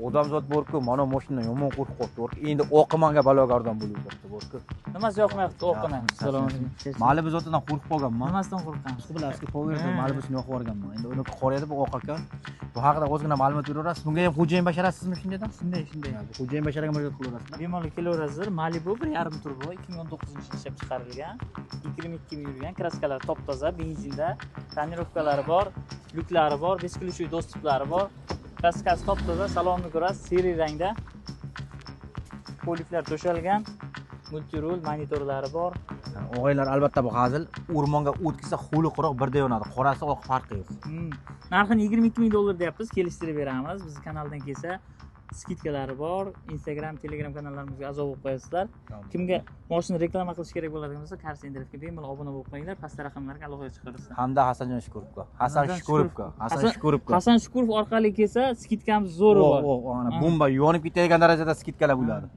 Odamzod borku, mana mashinadan yomon qo'rqib qolibdi. Endi oqimanga balogardan bo'lyapti borku. Nimasi yoqmayapti o'qini? Salom alaykum. Malibu zotidan qo'rqib qolganman. Nimasidan qo'rqamiz? Bilasizki, Power'da Malibusini yoqib yuborganman. Endi uni qoraydi bu oq ekan. Bu haqida o'zgina ma'lumot beraverasiz. Bunga ham xo'jayin basharasizmi shunday? Shunday. Xo'jayin basharaga murojaat qilaverasizlar. Bemalol kelaverasizlar. Malibu 1.5 turbo 2019-yilda ishlab chiqarilgan. 22 ming yurgan, kraskalar top-toza, benzinda, tonirovkalari bor, lyuklari bor, besklyuchiy dostuplari bor. Kraskasi top-toza, salonni ko'rasiz, seri rangda. Poliflar to'shalgan, multirul monitorlari bor. O'g'aylar albatta bu hazil. O'rmonga o't kelsa xo'li quroq birda yonadi. Qorasi oq farqi yo'q. Narxini 22 ming dollar deyapmiz, kelishtirib beramiz. Biz kanaldan kelsa skidkalari bor. Instagram, Telegram kanallarimizga a'zo bo'lib qo'yasizlar. Kimga mashina reklama qilish kerak bo'ladigan bo'lsa, Car Center'ga bemalol obuna bo'lib qo'yinglar. Pastda raqamlarga aloqa chiqarasiz. Hamda Hasanjon Shukurovga. Hasan Shukurov orqali kelsa skidkamiz zo'r bor. Ana bomba yonib ketadigan darajada skidkalar bo'ladi.